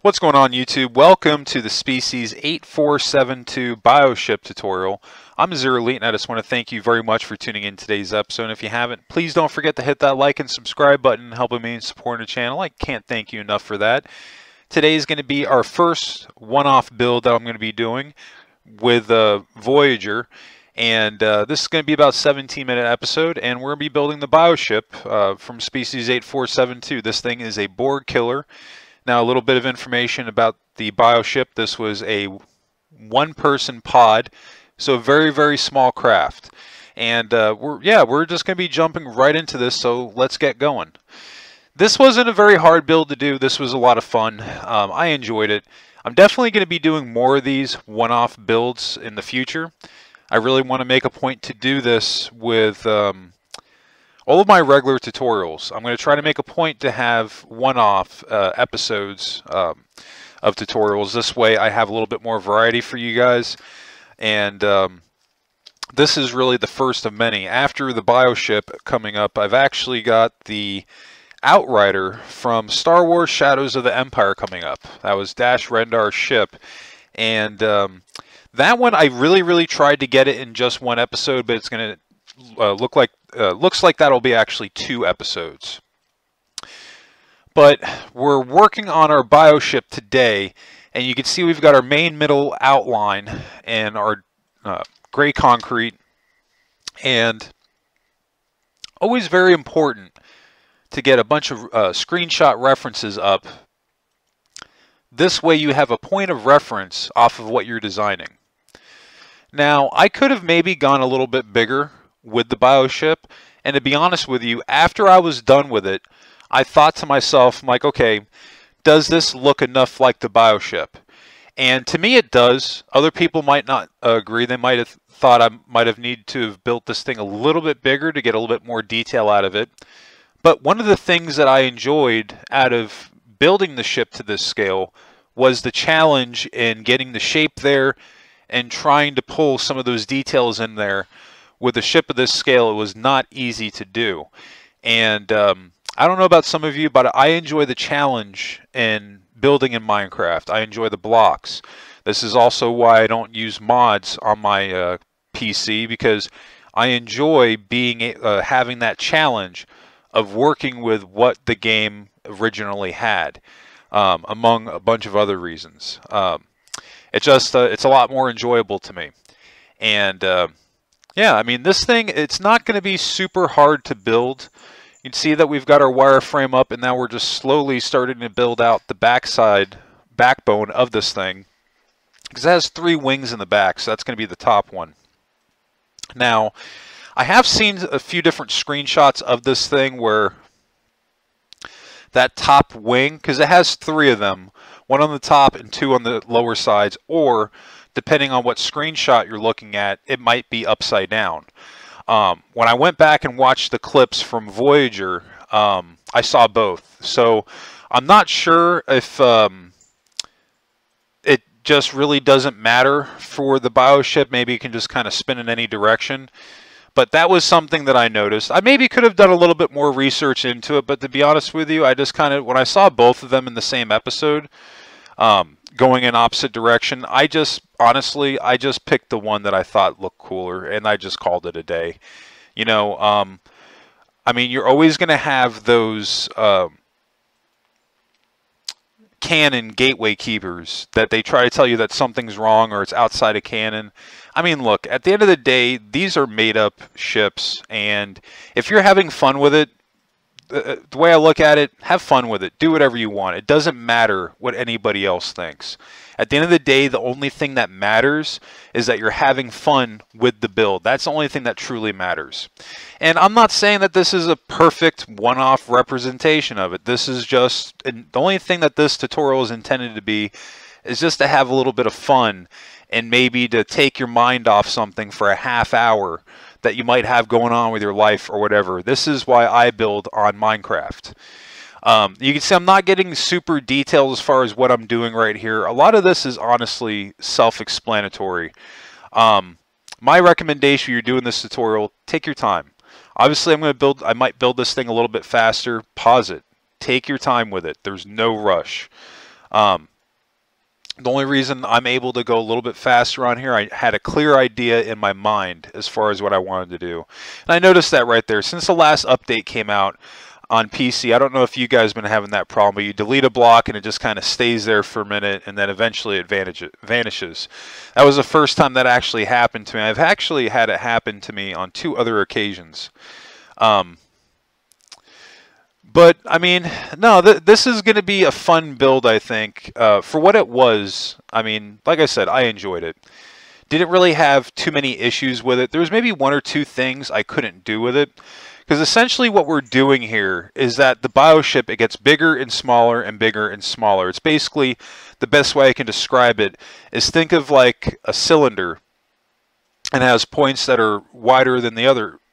What's going on, YouTube? Welcome to the Species 8472 Bioship tutorial. I'm Zero Elite, and I just want to thank you very much for tuning in today's episode. And if you haven't, please don't forget to hit that like and subscribe button, helping me and supporting the channel. I can't thank you enough for that. Today is going to be our first one-off build that I'm going to be doing with Voyager. And this is going to be about a 17-minute episode, and we're going to be building the Bioship from Species 8472. This thing is a Borg killer. Now, a little bit of information about the Bioship. This was a one-person pod, so a very, very small craft. And we're just going to be jumping right into this, so let's get going. This wasn't a very hard build to do. This was a lot of fun. I enjoyed it. I'm definitely going to be doing more of these one-off builds in the future. I really want to make a point to do this with all of my regular tutorials. I'm going to try to make a point to have one-off episodes of tutorials. This way I have a little bit more variety for you guys. And this is really the first of many. After the Bioship coming up, I've actually got the Outrider from Star Wars Shadows of the Empire coming up. That was Dash Rendar's ship. And that one, I really tried to get it in just one episode, but it's going to looks like that'll be actually 2 episodes. But we're working on our Bioship today, and you can see we've got our main middle outline and our gray concrete. And always very important to get a bunch of screenshot references up. This way you have a point of reference off of what you're designing. Now, I could have maybe gone a little bit bigger with the Bioship, and to be honest with you, after I was done with it, I thought to myself, I'm like, okay, does this look enough like the Bioship? And to me it does. Other people might not agree. They might have thought I might have needed to have built this thing a little bit bigger to get a little bit more detail out of it. But one of the things that I enjoyed out of building the ship to this scale was the challenge in getting the shape there and trying to pull some of those details in there. With a ship of this scale, it was not easy to do. And I don't know about some of you, but I enjoy the challenge in building in Minecraft. I enjoy the blocks. This is also why I don't use mods on my PC, because I enjoy being having that challenge of working with what the game originally had, among a bunch of other reasons. It's a lot more enjoyable to me. And yeah, I mean, this thing, it's not going to be super hard to build. You can see that we've got our wireframe up, and now we're just slowly starting to build out the backbone of this thing. Because it has 3 wings in the back, so that's going to be the top one. Now, I have seen a few different screenshots of this thing where that top wing, because it has 3 of them, 1 on the top and 2 on the lower sides, or depending on what screenshot you're looking at, it might be upside down. When I went back and watched the clips from Voyager, I saw both. So I'm not sure if it just really doesn't matter for the Bioship. Maybe you can just kind of spin in any direction. But that was something that I noticed. I maybe could have done a little bit more research into it, but to be honest with you, I just kind of, when I saw both of them in the same episode, going in opposite direction, I just picked the one that I thought looked cooler, and I just called it a day. You know, I mean, you're always going to have those canon gateway keepers that they try to tell you that something's wrong or it's outside of canon. I mean, look, at the end of the day, these are made-up ships, and if you're having fun with it, the way I look at it, have fun with it. Do whatever you want. It doesn't matter what anybody else thinks. At the end of the day, the only thing that matters is that you're having fun with the build. That's the only thing that truly matters. And I'm not saying that this is a perfect one-off representation of it. This is just, and the only thing that this tutorial is intended to be is just to have a little bit of fun and maybe to take your mind off something for a half hour that you might have going on with your life or whatever. This is why I build on Minecraft. You can see I'm not getting super detailed as far as what I'm doing right here. A lot of this is honestly self-explanatory. My recommendation, you're doing this tutorial, take your time. Obviously, I might build this thing a little bit faster. Pause it. Take your time with it. There's no rush. The only reason I'm able to go a little bit faster on here, I had a clear idea in my mind as far as what I wanted to do. And I noticed that right there. Since the last update came out on PC, I don't know if you guys have been having that problem, but you delete a block and it just kind of stays there for a minute and then eventually it vanishes. That was the first time that actually happened to me. I've actually had it happen to me on 2 other occasions. But, I mean, no, this is going to be a fun build, I think. For what it was, I mean, like I said, I enjoyed it. Didn't really have too many issues with it. There was maybe 1 or 2 things I couldn't do with it. Because essentially what we're doing here is that the bioship, it gets bigger and smaller and bigger and smaller. It's basically, the best way I can describe it is think of like a cylinder and has points that are wider than the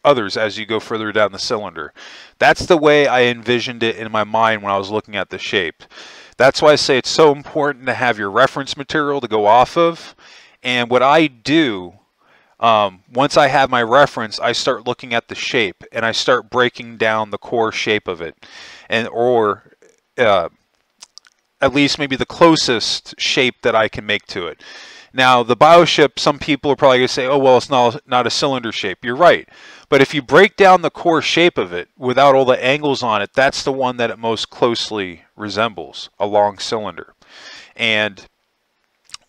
others as you go further down the cylinder. That's the way I envisioned it in my mind when I was looking at the shape. That's why I say it's so important to have your reference material to go off of. And what I do, once I have my reference, I start looking at the shape and I start breaking down the core shape of it, or at least maybe the closest shape that I can make to it. Now, the bioship, some people are probably going to say, oh, well, it's not a cylinder shape. You're right. But if you break down the core shape of it without all the angles on it, that's the one that it most closely resembles, a long cylinder. And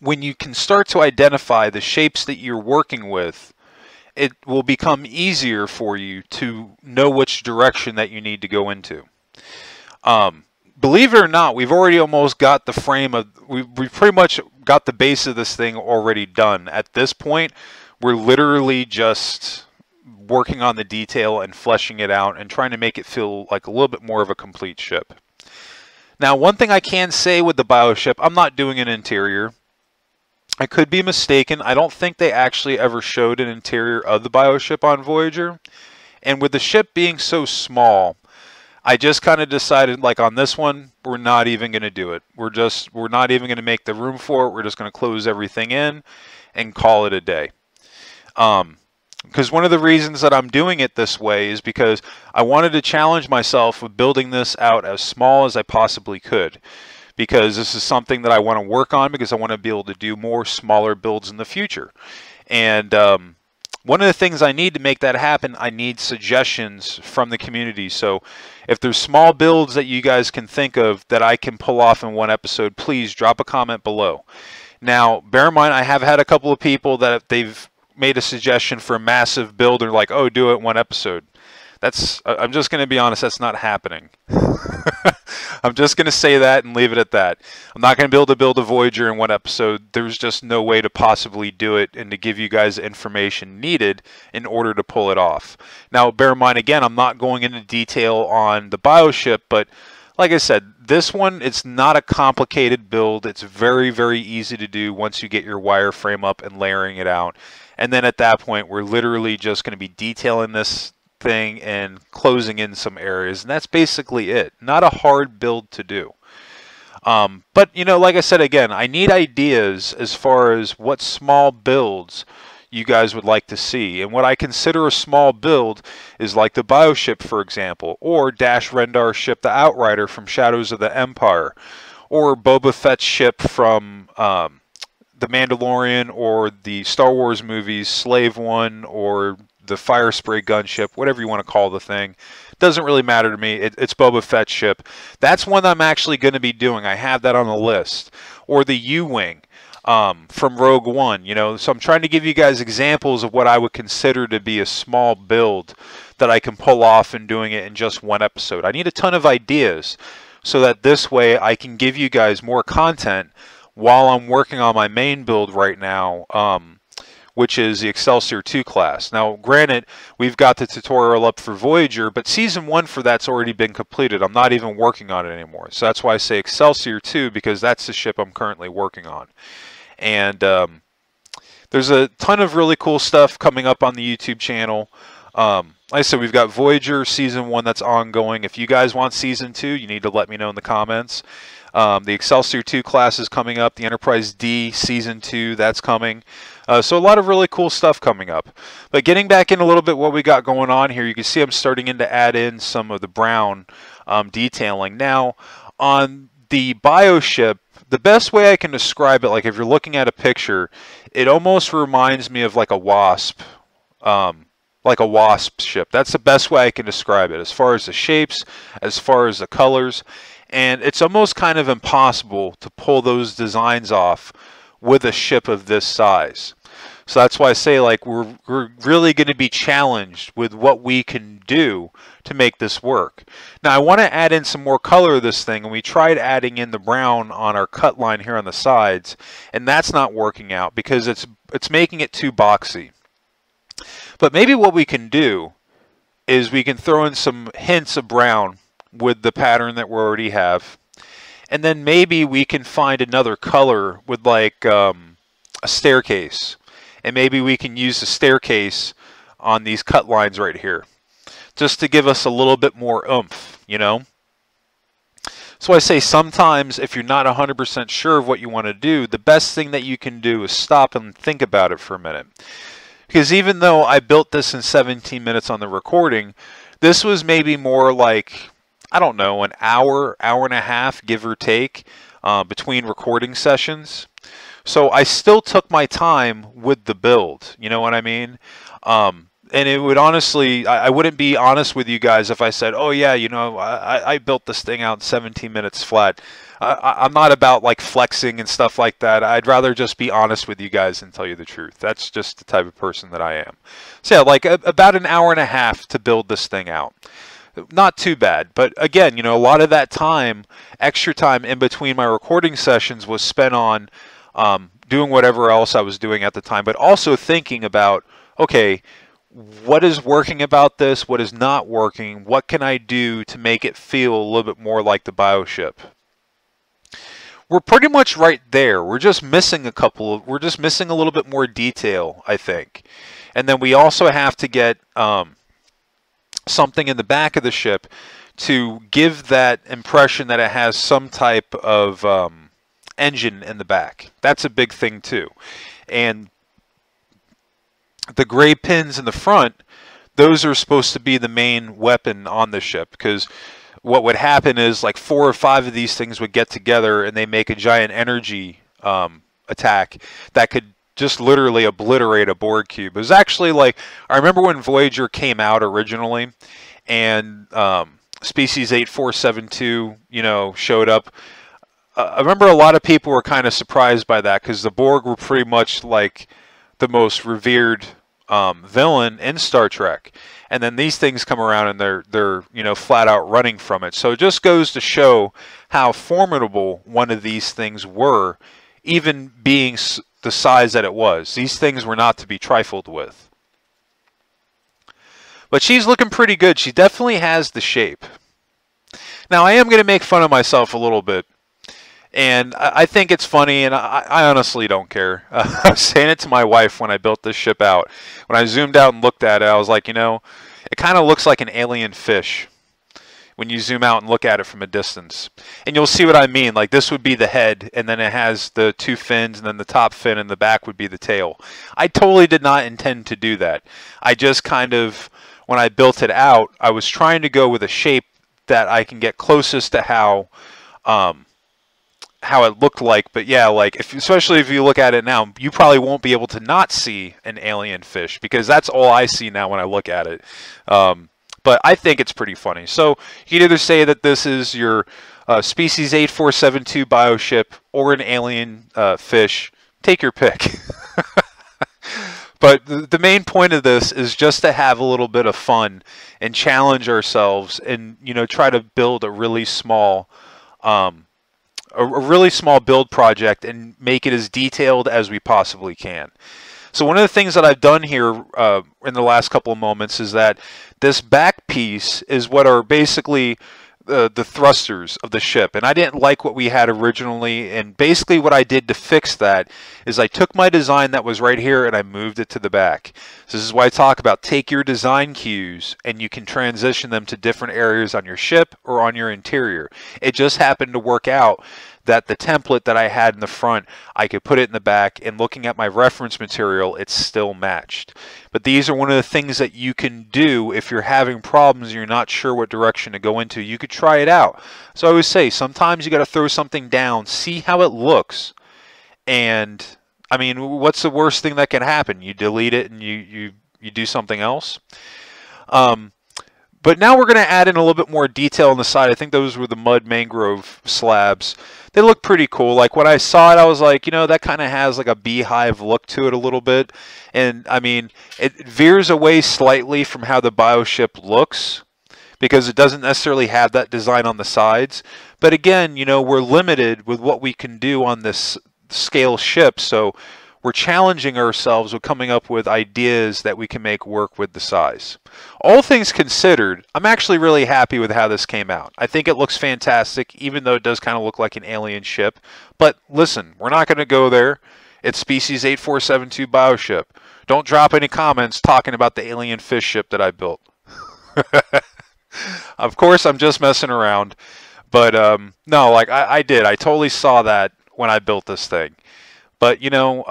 when you can start to identify the shapes that you're working with, it will become easier for you to know which direction that you need to go into. Believe it or not, we've already almost got the frame of, we've pretty much got the base of this thing already done. At this point, we're literally just working on the detail and fleshing it out and trying to make it feel like a little bit more of a complete ship. Now, one thing I can say with the bioship, I'm not doing an interior. I could be mistaken. I don't think they actually ever showed an interior of the bioship on Voyager. And with the ship being so small, I just kind of decided, like on this one, we're not even going to do it. We're not even going to make the room for it. We're just going to close everything in and call it a day. Because one of the reasons that I'm doing it this way is because I wanted to challenge myself with building this out as small as I possibly could. Because this is something that I want to work on, because I want to be able to do more smaller builds in the future. And one of the things I need to make that happen, I need suggestions from the community. So if there's small builds that you guys can think of that I can pull off in one episode, please drop a comment below. Now, bear in mind, I have had a couple of people that they've made a suggestion for a massive build. They're like, oh, do it in one episode. I'm just going to be honest, that's not happening. I'm just going to say that and leave it at that. I'm not going to be able to build a Voyager in one episode. There's just no way to possibly do it and to give you guys the information needed in order to pull it off. Now, bear in mind, again, I'm not going into detail on the bioship, but like I said, this one, it's not a complicated build. It's very, very easy to do once you get your wireframe up and layering it out. And then at that point, we're literally just going to be detailing this thing and closing in some areas, and that's basically it. Not a hard build to do. But, you know, like I said, again, I need ideas as far as what small builds you guys would like to see. And what I consider a small build is like the bioship, for example, or Dash Rendar's ship, the Outrider from Shadows of the Empire, or Boba Fett's ship from The Mandalorian, or the Star Wars movies, Slave One, or the Fire Spray gunship, whatever you want to call the thing. Doesn't really matter to me. It's Boba Fett's ship. That's one I'm actually going to be doing. I have that on the list. Or the U-Wing from Rogue One. You know, so I'm trying to give you guys examples of what I would consider to be a small build that I can pull off and doing it in just one episode. I need a ton of ideas so that this way I can give you guys more content while I'm working on my main build right now, which is the Excelsior 2 class. Now, granted, we've got the tutorial up for Voyager, but Season 1 for that's already been completed. I'm not even working on it anymore. So that's why I say Excelsior 2, because that's the ship I'm currently working on. And there's a ton of really cool stuff coming up on the YouTube channel. Like I said, we've got Voyager Season 1 that's ongoing. If you guys want Season 2, you need to let me know in the comments. The Excelsior 2 class is coming up. The Enterprise D Season 2, that's coming. So a lot of really cool stuff coming up. But getting back in a little bit what we got going on here, you can see I'm starting in to add in some of the brown detailing. Now, on the bioship, the best way I can describe it, like if you're looking at a picture, it almost reminds me of like a wasp. Like a wasp ship. That's the best way I can describe it, as far as the shapes, as far as the colors, and it's almost kind of impossible to pull those designs off with a ship of this size. So that's why I say, like, we're really going to be challenged with what we can do to make this work. Now I want to add in some more color to this thing, and we tried adding in the brown on our cut line here on the sides, and that's not working out because it's making it too boxy. But maybe what we can do is we can throw in some hints of brown with the pattern that we already have. And then maybe we can find another color with like a staircase. And maybe we can use the staircase on these cut lines right here, just to give us a little bit more oomph, you know? So I say sometimes if you're not 100% sure of what you want to do, the best thing that you can do is stop and think about it for a minute. Because even though I built this in 17 minutes on the recording, this was maybe more like, I don't know, an hour, hour and a half, give or take, between recording sessions. So I still took my time with the build, you know what I mean? And it would honestly, I wouldn't be honest with you guys if I said, oh yeah, you know, I built this thing out in 17 minutes flat. I'm not about like flexing and stuff like that. I'd rather just be honest with you guys and tell you the truth. That's just the type of person that I am. So yeah, like about an hour and a half to build this thing out. Not too bad, but again, you know, a lot of that time, extra time in between my recording sessions was spent on doing whatever else I was doing at the time, but also thinking about, okay, what is working about this? What is not working? What can I do to make it feel a little bit more like the BioShip? We're pretty much right there. We're just missing we're just missing a little bit more detail, I think. And then we also have to get something in the back of the ship to give that impression that it has some type of engine in the back. That's a big thing too. And the gray pins in the front, those are supposed to be the main weapon on the ship, because what would happen is like 4 or 5 of these things would get together and they make a giant energy attack that could just literally obliterate a Borg cube. It was actually like, I remember when Voyager came out originally and species 8472, you know, showed up. I remember a lot of people were kind of surprised by that, because the Borg were pretty much like the most revered villain in Star Trek. And then these things come around and they're you know, flat out running from it. So it just goes to show how formidable one of these things were, even being the size that it was. These things were not to be trifled with. But she's looking pretty good. She definitely has the shape. Now I am going to make fun of myself a little bit. And I think it's funny, and I honestly don't care. I was saying it to my wife when I built this ship out. When I zoomed out and looked at it, I was like, you know, it kind of looks like an alien fish when you zoom out and look at it from a distance. And you'll see what I mean. Like, this would be the head, and then it has the 2 fins, and then the top fin and the back would be the tail. I totally did not intend to do that. I just kind of, when I built it out, I was trying to go with a shape that I can get closest to how it looked like. But yeah, like especially if you look at it now, you probably won't be able to not see an alien fish, because that's all I see now when I look at it. But I think it's pretty funny. So you can either say that this is your species 8472 BioShip or an alien fish. Take your pick. But the main point of this is just to have a little bit of fun and challenge ourselves, and, you know, try to build a really small build project and make it as detailed as we possibly can. So one of the things that I've done here in the last couple of moments is that this back piece is what are basically the thrusters of the ship, and I didn't like what we had originally, and basically what I did to fix that is I took my design that was right here and I moved it to the back. So this is why I talk about take your design cues and you can transition them to different areas on your ship or on your interior. It just happened to work out that the template that I had in the front, I could put it in the back, and looking at my reference material, it's still matched. But these are one of the things that you can do if you're having problems and you're not sure what direction to go into. You could try it out. So I always say, sometimes you got to throw something down, see how it looks, and I mean, what's the worst thing that can happen? You delete it and you do something else. But now we're going to add in a little bit more detail on the side. I think those were the mud mangrove slabs. They look pretty cool. Like when I saw it, I was like, you know, that kind of has like a beehive look to it a little bit. And I mean, it veers away slightly from how the bioship looks, because it doesn't necessarily have that design on the sides. But again, you know, we're limited with what we can do on this scale ship, so we're challenging ourselves with coming up with ideas that we can make work with the size. All things considered, I'm actually really happy with how this came out. I think it looks fantastic, even though it does kind of look like an alien ship. But listen, we're not going to go there. It's Species 8472 Bioship. Don't drop any comments talking about the alien fish ship that I built. Of course, I'm just messing around. But no, like I did. I totally saw that when I built this thing. But, you know,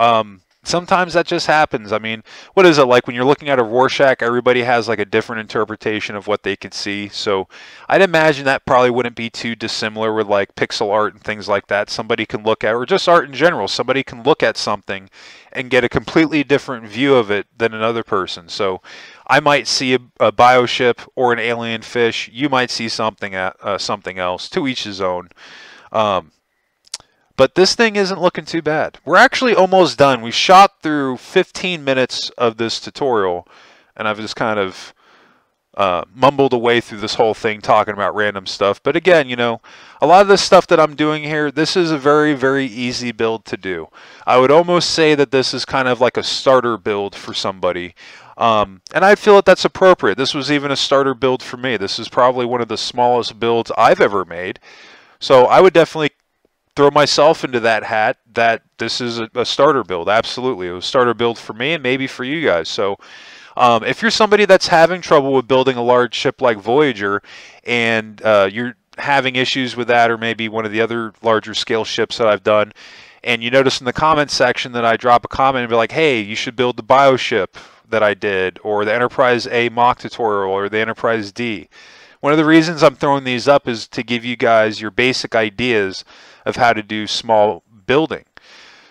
sometimes that just happens. I mean, what is it like when you're looking at a Rorschach? Everybody has like a different interpretation of what they could see. So I'd imagine that probably wouldn't be too dissimilar with like pixel art and things like that. Somebody can look at, or just art in general, somebody can look at something and get a completely different view of it than another person. So I might see a bioship or an alien fish. You might see something else. To each his own. But this thing isn't looking too bad. We're actually almost done. We shot through 15 minutes of this tutorial, and I've just kind of mumbled away through this whole thing talking about random stuff. But again, you know, a lot of this stuff that I'm doing here, this is a very, very easy build to do. I would almost say that this is kind of like a starter build for somebody. And I feel that that's appropriate. This was even a starter build for me. This is probably one of the smallest builds I've ever made. So I would definitely throw myself into that hat that this is a starter build. Absolutely. It was a starter build for me and maybe for you guys. So if you're somebody that's having trouble with building a large ship like Voyager, and you're having issues with that, or maybe one of the other larger scale ships that I've done, and you notice in the comments section that I drop a comment and be like, hey, you should build the bioship that I did, or the Enterprise A mock tutorial, or the Enterprise D. One of the reasons I'm throwing these up is to give you guys your basic ideas of how to do small building.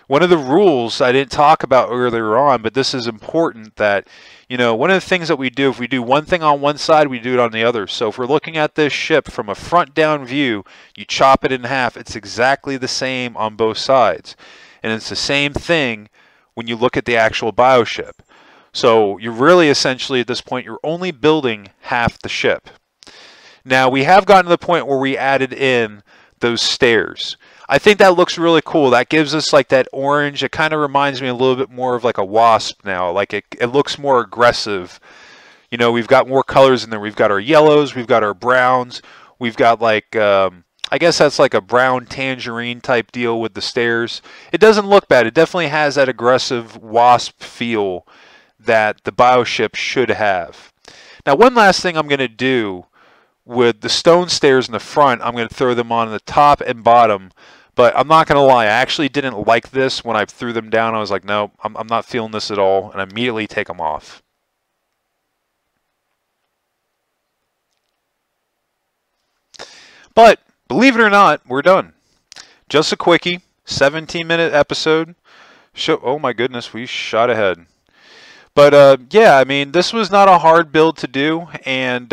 One of the rules I didn't talk about earlier on, but this is important, that, you know, one of the things that we do, if we do one thing on one side, we do it on the other. So if we're looking at this ship from a front down view, you chop it in half, it's exactly the same on both sides. And it's the same thing when you look at the actual bioship. So you're really essentially, at this point, you're only building half the ship. Now, we have gotten to the point where we added in those stairs. I think that looks really cool. That gives us like that orange. It kind of reminds me a little bit more of like a wasp now. Like it looks more aggressive. You know, we've got more colors in there. We've got our yellows, we've got our browns, we've got like, I guess that's like a brown tangerine type deal with the stairs. It doesn't look bad. It definitely has that aggressive wasp feel that the bioship should have. Now, one last thing I'm going to do with the stone stairs in the front, I'm going to throw them on the top and bottom. But I'm not going to lie, I actually didn't like this when I threw them down. I was like, no, I'm not feeling this at all, and I immediately take them off. But believe it or not, we're done. Just a quickie, 17-minute episode. Oh my goodness, we shot ahead. But yeah, I mean, this was not a hard build to do, and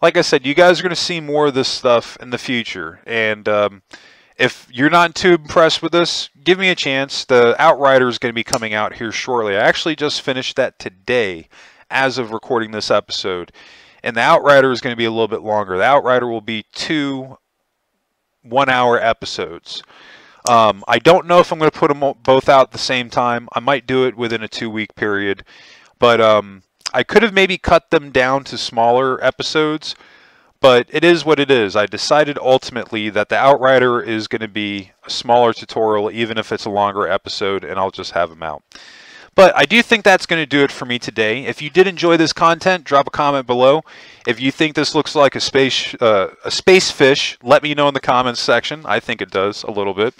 like I said, you guys are going to see more of this stuff in the future. And if you're not too impressed with this, give me a chance. The Outrider is going to be coming out here shortly. I actually just finished that today as of recording this episode. And the Outrider is going to be a little bit longer. The Outrider will be 2 one-hour episodes. I don't know if I'm going to put them both out at the same time. I might do it within a 2-week period. But I could have maybe cut them down to smaller episodes. But it is what it is. I decided ultimately that the Outrider is going to be a smaller tutorial, even if it's a longer episode, and I'll just have them out. But I do think that's going to do it for me today. If you did enjoy this content, drop a comment below. If you think this looks like a space fish, let me know in the comments section. I think it does a little bit.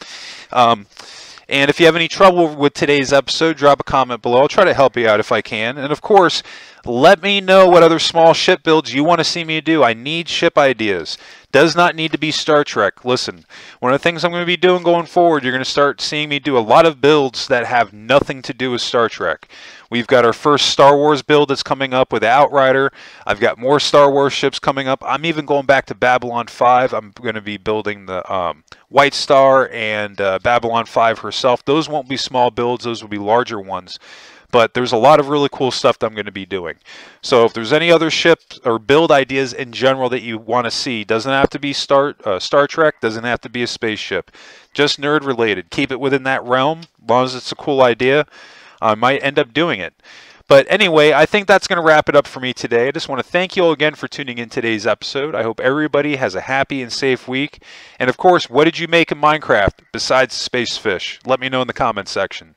And if you have any trouble with today's episode, drop a comment below. I'll try to help you out if I can. And of course, let me know what other small ship builds you want to see me do. I need ship ideas. Does not need to be Star Trek. Listen, one of the things I'm going to be doing going forward, you're going to start seeing me do a lot of builds that have nothing to do with Star Trek. We've got our first Star Wars build that's coming up with the Outrider. I've got more Star Wars ships coming up. I'm even going back to Babylon 5. I'm going to be building the White Star and Babylon 5 herself. Those won't be small builds. Those will be larger ones. But there's a lot of really cool stuff that I'm going to be doing. So if there's any other ship or build ideas in general that you want to see, doesn't have to be Star Trek, doesn't have to be a spaceship. Just nerd related. Keep it within that realm. As long as it's a cool idea, I might end up doing it. But anyway, I think that's going to wrap it up for me today. I just want to thank you all again for tuning in today's episode. I hope everybody has a happy and safe week. And of course, what did you make in Minecraft besides space fish? Let me know in the comments section.